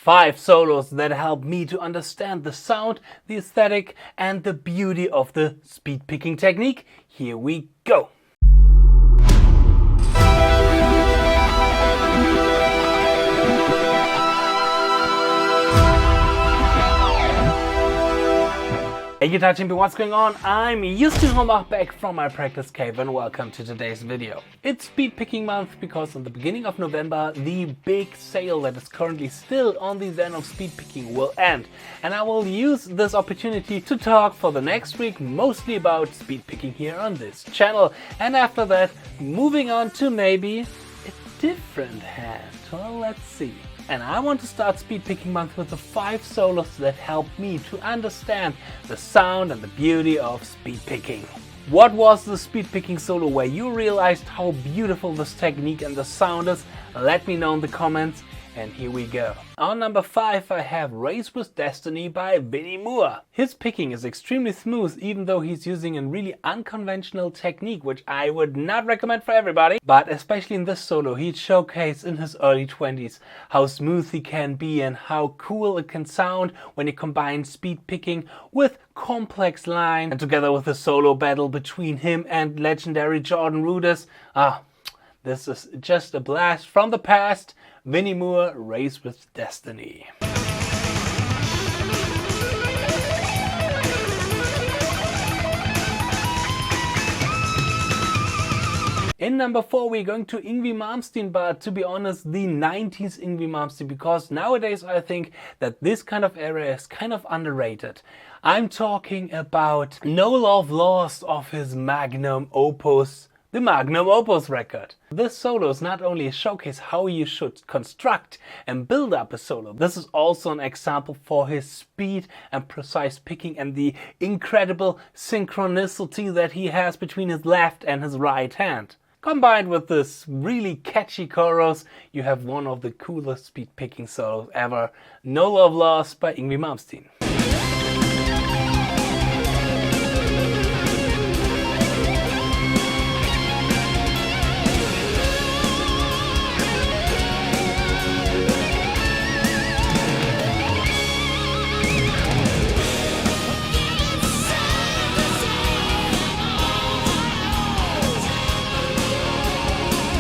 5 solos that help me to understand the sound, the aesthetic and the beauty of the speed picking technique. Here we go! Hey guitar champion, what's going on? I'm Justin Hombach, back from my practice cave, and welcome to today's video. It's speed picking month because in the beginning of November the big sale that is currently still on the ZEN of Speedpicking will end, and I will use this opportunity to talk for the next week mostly about speed picking here on this channel, and after that moving on to maybe a different hand. Well, let's see. And I want to start speed picking month with the 5 solos that help me to understand the sound and the beauty of speed picking. What was the speed picking solo where you realized how beautiful this technique and the sound is? Let me know in the comments. And here we go. On number 5 I have Race with Destiny by Vinnie. His picking is extremely smooth, even though he's using a really unconventional technique which I would not recommend for everybody. But especially in this solo he showcased in his early 20s how smooth he can be and how cool it can sound when you combine speed picking with complex line, and together with a solo battle between him and legendary Jordan Rudess. This is just a blast from the past. Vinnie, Race with Destiny. In number 4 we're going to Yngwie Malmsteen, but to be honest the 90s Yngwie Malmsteen, because nowadays I think that this kind of era is kind of underrated. I'm talking about No Love Lost of his magnum opus, the magnum opus record. This solo is not only a showcase how you should construct and build up a solo, this is also an example for his speed and precise picking and the incredible synchronicity that he has between his left and his right hand. Combined with this really catchy chorus, you have one of the coolest speed picking solos ever, No Love Lost by Yngwie Malmsteen.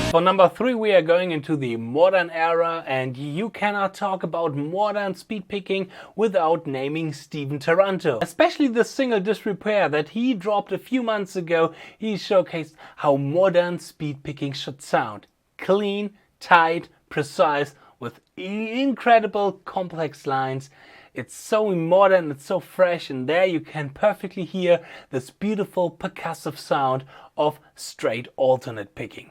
For number 3 we are going into the modern era, and you cannot talk about modern speed picking without naming Stephen Taranto. Especially the single Disrepair that he dropped a few months ago, he showcased how modern speed picking should sound. Clean, tight, precise, with incredible complex lines. It's so modern, it's so fresh, and there you can perfectly hear this beautiful percussive sound of straight alternate picking.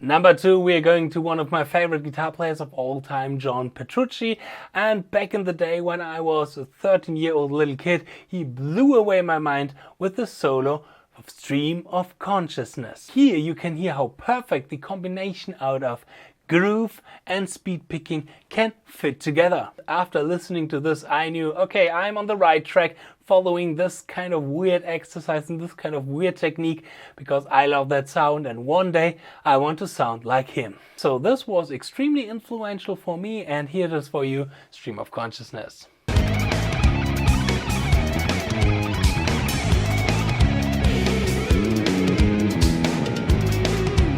Number 2 we are going to one of my favorite guitar players of all time, Petrucci, and back in the day when I was a 13-year-old little kid, he blew away my mind with the solo of Stream of Consciousness. Here you can hear how perfect the combination out of groove and speed picking can fit together. After listening to this I knew, okay, I'm on the right track following this kind of weird exercise and this kind of weird technique, because I love that sound and one day I want to sound like him. So this was extremely influential for me, and here it is for you, Stream of Consciousness.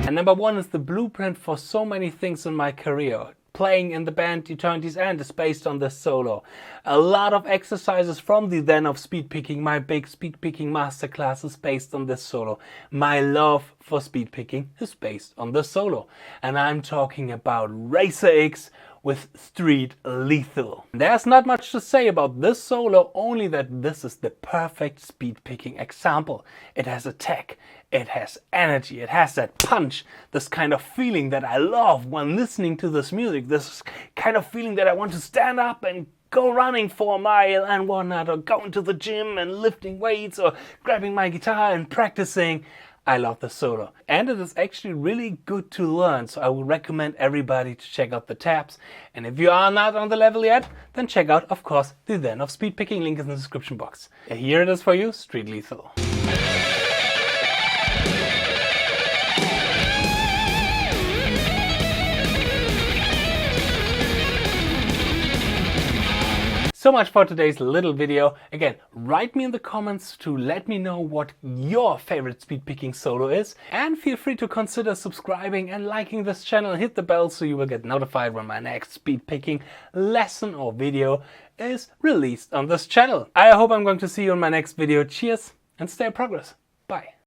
And number 1 is the blueprint for so many things in my career. Playing in the band Eternity's End is based on this solo. A lot of exercises from the ZEN of Speedpicking, my big speed picking masterclass, is based on this solo. My love for speed picking is based on this solo. And I'm talking about Racer X with Street Lethal. There's not much to say about this solo, only that this is the perfect speed picking example. It has attack, it has energy, it has that punch, this kind of feeling that I love when listening to this music, this kind of feeling that I want to stand up and go running for a mile and whatnot, or going to the gym and lifting weights or grabbing my guitar and practicing. I love the solo, and it is actually really good to learn, so I would recommend everybody to check out the tabs. And if you are not on the level yet, then check out, of course, the ZEN of Speedpicking, link is in the description box. And here it is for you, Street Lethal. So much for today's little video. Again, write me in the comments to let me know what your favorite speed picking solo is, and feel free to consider subscribing and liking this channel and hit the bell so you will get notified when my next speed picking lesson or video is released on this channel. I hope I'm going to see you in my next video. Cheers and stay in progress. Bye.